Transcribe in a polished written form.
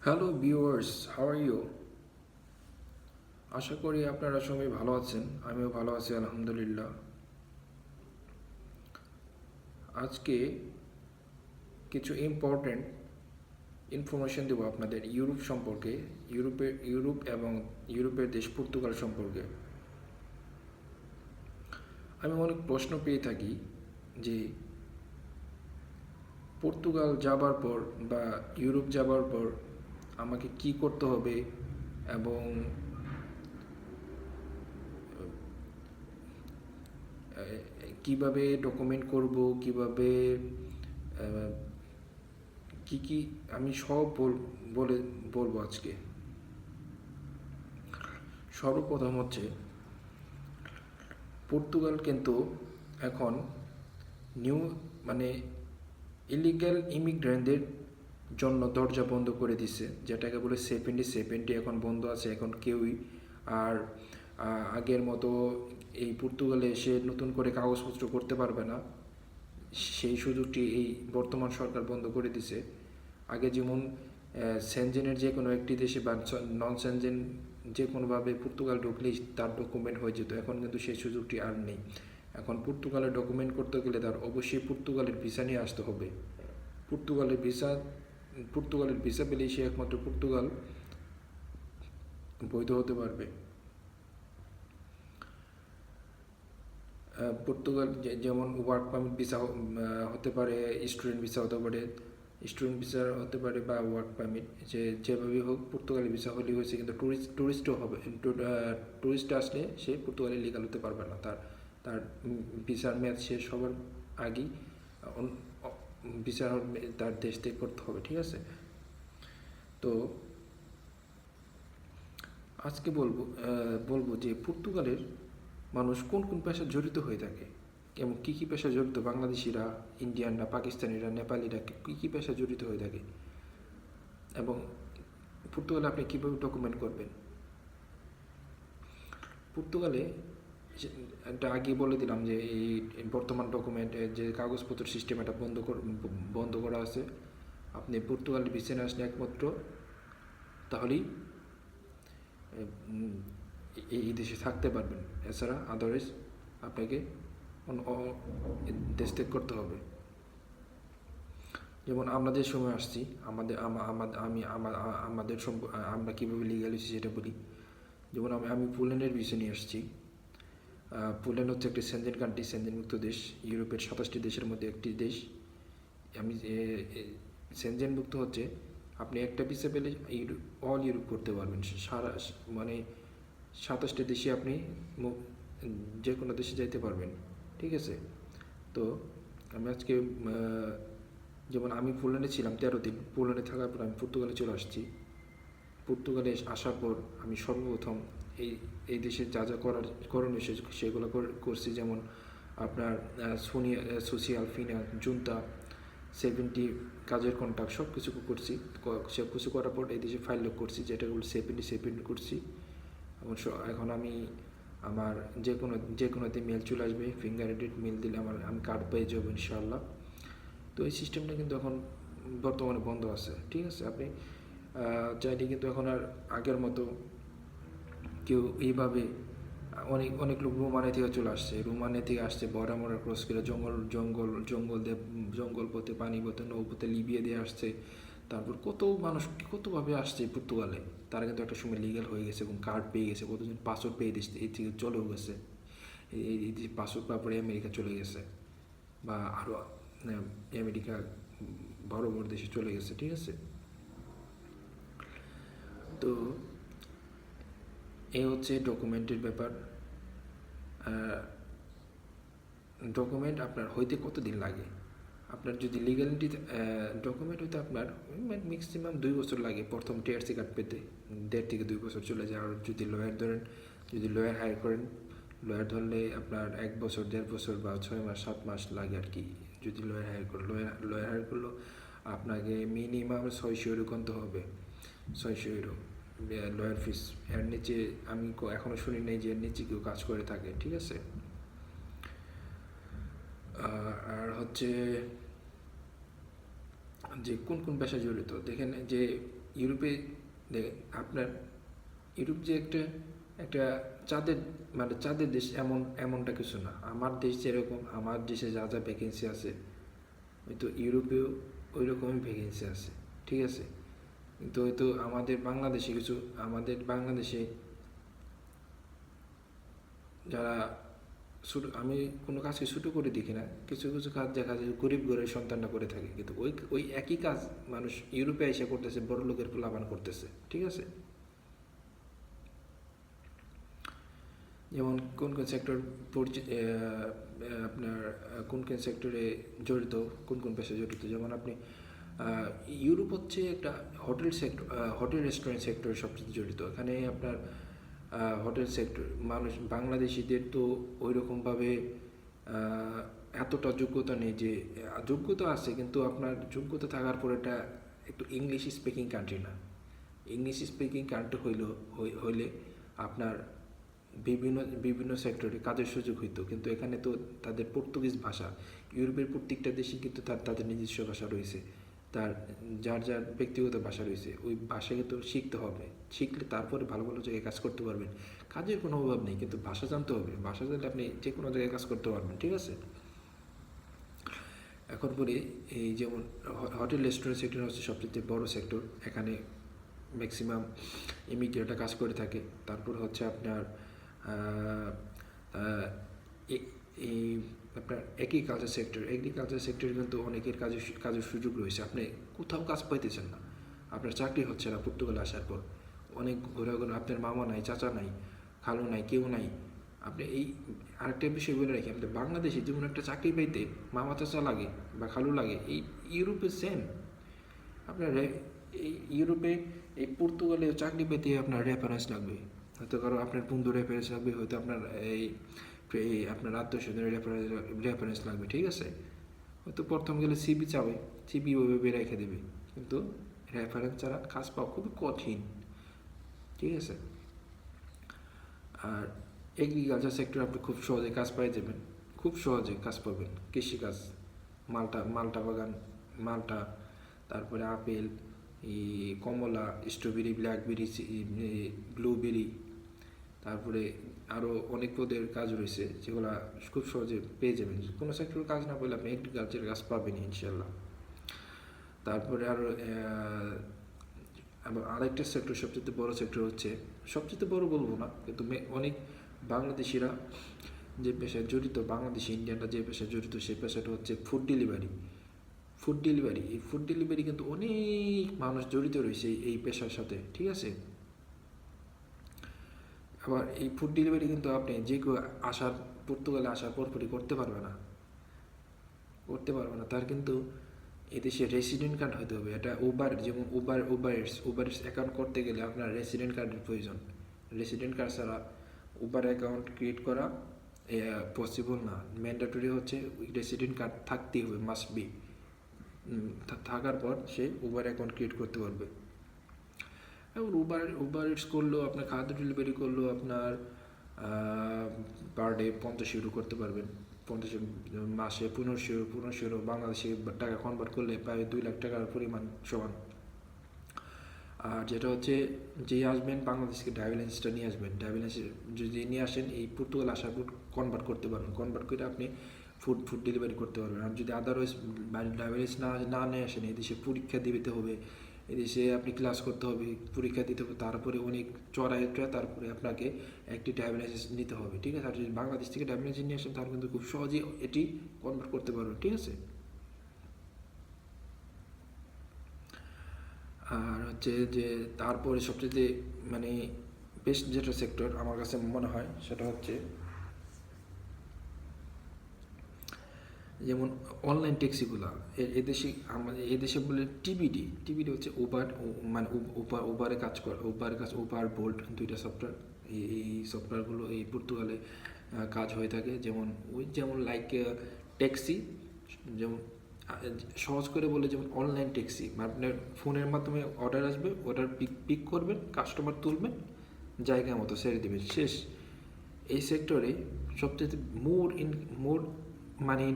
Hello viewers, how are you? আশা করি আপনারা সবাই ভালো আছেন। আমিও ভালো আছি আলহামদুলিল্লাহ। আজকে কিছু ইম্পর্ট্যান্ট ইনফরমেশন দেবো আপনাদের ইউরোপ সম্পর্কে, ইউরোপ এবং ইউরোপের দেশ পর্তুগাল সম্পর্কে। আমি অনেক প্রশ্ন পেয়ে থাকি যে পর্তুগাল যাবার পর বা ইউরোপ যাবার পর আমাকে কি করতে হবে এবং কিভাবে ডকুমেন্ট করব, কিভাবে কি কি আমি সব বলে বলবো আজকে। সর্বপ্রথম হচ্ছে পর্তুগাল কিন্তু এখন নিউ মানে ইলিগ্যাল ইমিগ্রেন্টদের জন্য দরজা বন্ধ করে দিছে, যেটাকে বলে সেভেন্টি এখন বন্ধ আছে। এখন কেউই আর আগের মতো এই পর্তুগালে এসে নতুন করে কাগজপত্র করতে পারবে না। সেই সুযোগটি এই বর্তমান সরকার বন্ধ করে দিছে। আগে যেমন সেনজেনের যে কোনো একটি দেশে বা নন সেনজেন যে কোনোভাবে পর্তুগাল ঢুকলেই তার ডকুমেন্ট হয়ে যেত, এখন কিন্তু সেই সুযোগটি আর নেই। এখন পর্তুগালের ডকুমেন্ট করতে গেলে তার অবশ্যই পর্তুগালের ভিসা নিয়ে আসতে হবে। পর্তুগালের ভিসা পর্তুগালের ভিসা পেলেই সে একমাত্র পর্তুগাল বৈধ হতে পারবে। পর্তুগাল যেমন ওয়ার্ক পারমিট ভিসা হতে পারে, স্টুডেন্ট ভিসা হতে পারে, স্টুডেন্ট ভিসা হতে পারে বা ওয়ার্ক পারমিট, যেভাবে হোক পর্তুগালি ভিসা হলেই হয়েছে। কিন্তু টুরিস্টও হবে, টুরিস্ট আসলে সে পর্তুগালি লিগাল হতে পারবে না। তার তার ভিসার মেয়াদ শেষ হবার আগেই ভিসা তার দেশ থেকে করতে হবে, ঠিক আছে? তো আজকে বলবো যে পর্তুগালের মানুষ কোন কোন পেশায় জড়িত হয়ে থাকে এবং কী কী পেশায় জড়িত, বাংলাদেশিরা, ইন্ডিয়ানরা, পাকিস্তানিরা, নেপালিরা কী কী পেশায় জড়িত হয়ে থাকে এবং পর্তুগালে আপনি কীভাবে ডকুমেন্ট করবেন। পর্তুগালে একটা আগে বলে দিলাম যে এই বর্তমান ডকুমেন্টের যে কাগজপত্র সিস্টেম এটা বন্ধ করা আছে। আপনি পর্তুগালের ভিসা আসলে একমাত্র তাহলেই এই দেশে থাকতে পারবেন। এছাড়া আদারওয়াইজ আপনাকে দেশ ত্যাগ করতে হবে। যেমন আমরা যে সময় আসছি, আমাদের আমরা কীভাবে লিগাল হয়েছি সেটা বলি। যেমন আমি পোল্যান্ডের ভিসা নিয়ে আসছি। পোল্যান্ড হচ্ছে একটি সেনজেন কান্ট্রি, সেনজেনমুক্ত দেশ, ইউরোপের 27টি দেশের মধ্যে একটি দেশ। আমি সেনজেনমুক্ত হচ্ছে আপনি একটা ভিসা পেলে অল ইউরোপ করতে পারবেন। সারা মানে 27টি দেশে আপনি যে কোনো দেশে যাইতে পারবেন, ঠিক আছে? তো আমি আজকে যেমন আমি পোল্যান্ডে ছিলাম 13 দিন। পোল্যান্ডে থাকার পর আমি পর্তুগালে চলে আসছি। পর্তুগালে আসার পর আমি সর্বপ্রথম এই এই দেশে যা যা করণীয় সেগুলো করছি। যেমন আপনার সোশিয়াল ফিনান্স, জুনতা, 70 কাজের কন্ট্রাক্ট সব কিছু করছি। সব কিছু করার পর এই দেশে ফাইল লক করছি, যেটা বলে 70 করছি। এখন আমি আমার যে কোনোতে মেল চলে আসবে, ফিঙ্গার এডিট মেল দিলে আমি কার্ড পেয়ে যাবো ইনশাআল্লাহ। তো এই সিস্টেমটা কিন্তু এখন বর্তমানে বন্ধ আছে, ঠিক আছে? আপনি চাইলে কিন্তু এখন আর আগের মতো কেউ এইভাবে অনেক অনেক লোক রোমানিয়া থেকে চলে আসছে, রোমানিয়া থেকে আসছে বড়া মরা ক্রস করে জঙ্গল পথে, পানি পথে, নৌপথে, লিবিয়া দিয়ে আসছে। তারপর কত মানুষ কতভাবে আসছে পর্তুগালে, তারা কিন্তু একটা সময় লিগ্যাল হয়ে গেছে এবং কার্ড পেয়ে গেছে। কতজন পাসপোর্ট পেয়ে দিচ্ছে, এই থেকে চলেও গেছে, এই পাসপোর্ট পাওয়ার পরে আমেরিকা চলে গেছে বা আরও আমেরিকা বড় বড় দেশে চলে গেছে, ঠিক আছে? তো এই হচ্ছে ডকুমেন্টের ব্যাপার। ডকুমেন্ট আপনার হইতে কতদিন লাগে? আপনার যদি লিগ্যালিটি ডকুমেন্ট হইতে আপনার ম্যাক্সিমাম 2 বছর লাগে প্রথম টিআরসি কার্ড পেতে। 1.5 থেকে 2 বছর চলে যায়। আর যদি লয়ার ধরেন, যদি লয়ার হায়ার করেন, লয়ার ধরলে আপনার 1 বছর, 1.5 বছর বা 6 মাস 7 মাস লাগে আর কি। যদি লয়ার হায়ার করে, লয়ার হায়ার করলেও আপনাকে মিনিমাম 600 ইউরো গুনতে হবে। 600 ইউরো লয়ার ফিস। এর নিচে আমি এখনও শুনি নাই যে এর নিচে কেউ কাজ করে থাকে, ঠিক আছে? আর হচ্ছে যে কোন কোন পেশায় জড়িত দেখেন, যে ইউরোপে দেখেন আপনার ইউরোপ যে একটা একটা চাঁদের মানে চাঁদের দেশ এমনটা কিছু না। আমার দেশ যেরকম, আমার দেশে যা যা ভ্যাকেন্সি আছে হয়তো ইউরোপেও ওই রকমই ভ্যাকেন্সি আছে, ঠিক আছে। কিন্তু হয়তো আমাদের বাংলাদেশে যারা ছোটো, আমি কোনো কাজকে ছোটো করে দেখি না, কিছু কিছু কাজ দেখা যায় গরিব ঘরের সন্তানরা করে থাকে, কিন্তু ওই ওই একই কাজ মানুষ ইউরোপে এসে করতেছে, বড় লোকের লাভান করতেছে, ঠিক আছে। যেমন কোন কোন সেক্টর আপনার কোন কোন সেক্টরে জড়িত, কোন কোন পেশায় জড়িত, যেমন আপনি ইউরোপ হচ্ছে একটা হোটেল সেক্টর, হোটেল রেস্টুরেন্ট সেক্টরে সবচেয়ে জড়িত। এখানে আপনার হোটেল সেক্টর মানুষ বাংলাদেশিদের তো ওই রকমভাবে এতটা যোগ্যতা নেই, যে যোগ্যতা আছে কিন্তু আপনার যোগ্যতা থাকার পর এটা একটু ইংলিশ স্পিকিং কান্ট্রি না। ইংলিশ স্পিকিং কান্ট্রি হইলে আপনার বিভিন্ন বিভিন্ন সেক্টরে কাজের সুযোগ হইতো, কিন্তু এখানে তো তাদের পর্তুগিজ ভাষা, ইউরোপের প্রত্যেকটা দেশে কিন্তু তাদের নিজস্ব ভাষা রয়েছে, তার যার যার ব্যক্তিগত ভাষা রয়েছে, ওই ভাষাকে তো শিখতে হবে, শিখলে তারপরে ভালো ভালো জায়গায় কাজ করতে পারবেন। কাজের কোনো অভাব নেই, কিন্তু ভাষা জানতে হবে, ভাষা জানলে আপনি যে কোনো জায়গায় কাজ করতে পারবেন, ঠিক আছে। এখন পরে এই যেমন হোটেল রেস্টুরেন্ট সেক্টর হচ্ছে সবচেয়ে বড় সেক্টর, এখানে ম্যাক্সিমাম ইমিগ্রেটরা কাজ করে থাকে। তারপর হচ্ছে আপনার এই আপনার এগ্রিকালচার সেক্টরে কিন্তু অনেকের কাজের সুযোগ রয়েছে। আপনি কোথাও কাজ পাইতেছেন না, আপনার চাকরি হচ্ছে না পর্তুগালে আসার পর, অনেক ঘোরাঘুরি, আপনার মামা নাই, চাচা নাই, খালু নাই, কেউ নাই। আপনি এই আরেকটা বিষয় বলে রাখি, আমাদের বাংলাদেশে যেমন একটা চাকরি পাইতে মামা চাচা লাগে বা খালু লাগে, এই ইউরোপে সেম। আপনার এই ইউরোপে এই পর্তুগালে চাকরি পেতে আপনার রেফারেন্স লাগবে, হয়তো কারো আপনার বন্ধু রেফারেন্স লাগবে, হয়তো আপনার আপনার আত্মীয়স্বজনের রেফারেন্স লাগবে, ঠিক আছে। হয়তো প্রথম গেলে সিবি চাবে, সিবি ওইভাবে রেখে দেবে, কিন্তু রেফারেন্স ছাড়া কাজ পাওয়া খুবই কঠিন, ঠিক আছে। আর এগ্রিকালচার সেক্টর আপনি খুব সহজে কাজ পাই যাবেন, খুব সহজে কাজ পাবেন, কৃষিকাজ, মালটা বাগান, মালটা, তারপরে আপেল, এই কমলা, স্ট্রবেরি, ব্ল্যাকবেরি, ব্লুবেরি, তারপরে আরও অনেক পদের কাজ রয়েছে যেগুলো খুব সহজে পেয়ে যাবেন। কোনো সেক্টরের কাজ না পেলে আপনি এগ্রিকালচারের কাজ পাবেন ইনশাল্লাহ। তারপরে আরও আবার আরেকটা সেক্টর, সবচেয়ে বড় সেক্টর হচ্ছে, সবচেয়ে বড় বলবো না, কিন্তু অনেক বাংলাদেশিরা যে পেশায় জড়িত, বাংলাদেশি ইন্ডিয়ানরা যে পেশায় জড়িত, সেই পেশাটা হচ্ছে ফুড ডেলিভারি। এই ফুড ডেলিভারি কিন্তু অনেক মানুষ জড়িত রয়েছে এই পেশার সাথে, ঠিক আছে। আবার এই ফুড ডেলিভারি কিন্তু আপনি যে কেউ পর্তুগালে আসার পরপরই করতে পারবে না, তার কিন্তু এদেশে রেসিডেন্ট কার্ড হতে হবে। এটা যেমন উবারের অ্যাকাউন্ট করতে গেলে আপনার রেসিডেন্ট কার্ডের প্রয়োজন। রেসিডেন্ট কার্ড ছাড়া উবার অ্যাকাউন্ট ক্রিয়েট করা পসিবল না। ম্যান্ডেটরি হচ্ছে রেসিডেন্ট কার্ড থাকতেই হবে, মাস্ট বি। থাকার পর সে উবার অ্যাকাউন্ট ক্রিয়েট করতে পারবে। এবং উবার ইটস করলেও, আপনার খাদ্য ডেলিভারি করলেও আপনার পার ডে 50 ইউরো করতে পারবেন। 50 মাসে 1500 বাংলাদেশি টাকা কনভার্ট করলে প্রায় 2 লাখ টাকার পরিমাণ সমান। আর যেটা হচ্ছে, যে আসবেন বাংলাদেশকে ড্রাইভিং লাইসেন্সটা নিয়ে আসবেন, ড্রাইভিং লাইসেন্স যদি নিয়ে আসেন, এই পর্তুগাল আসার পর কনভার্ট করতে পারবেন, কনভার্ট করে আপনি ফুড ডেলিভারি করতে পারবেন। আর যদি আদারওয়াইজ ড্রাইভিং লাইসেন্স না নিয়ে আসেন, এদেশে পরীক্ষা দিতে হবে, এদেশে আপনি ক্লাস করতে হবে, পরীক্ষা দিতে হবে, তারপরে অনেক চড়াই, তারপরে আপনাকে একটি ড্রাইভিং লাইসেন্স নিতে হবে, ঠিক আছে। আর যদি বাংলাদেশ থেকে ড্রাইভিং লাইসেন্স নিয়ে আসেন, তাহলে কিন্তু খুব সহজেই এটি কনভার্ট করতে পারবেন, ঠিক আছে। আর হচ্ছে যে তারপরে সবচেয়ে মানে বেস্ট যেটা সেক্টর আমার কাছে মনে হয়, সেটা হচ্ছে যেমন অনলাইন ট্যাক্সিগুলো এদেশে বলে টিবিডি হচ্ছে উবার, মানে উবারে কাজ করে, উবার বোল্ট, দুইটা সফটওয়্যার। এই সফটওয়্যারগুলো এই পর্তুগালে কাজ হয়ে থাকে। যেমন লাইক ট্যাক্সি, যেমন সহজ করে বলে, যেমন অনলাইন ট্যাক্সি, আপনার ফোনের মাধ্যমে অর্ডার আসবে, অর্ডার পিক করবেন, কাস্টমার তুলবেন, জায়গা মতো ছেড়ে দেবেন, শেষ। এই সেক্টরে সবচেয়ে মোর মানি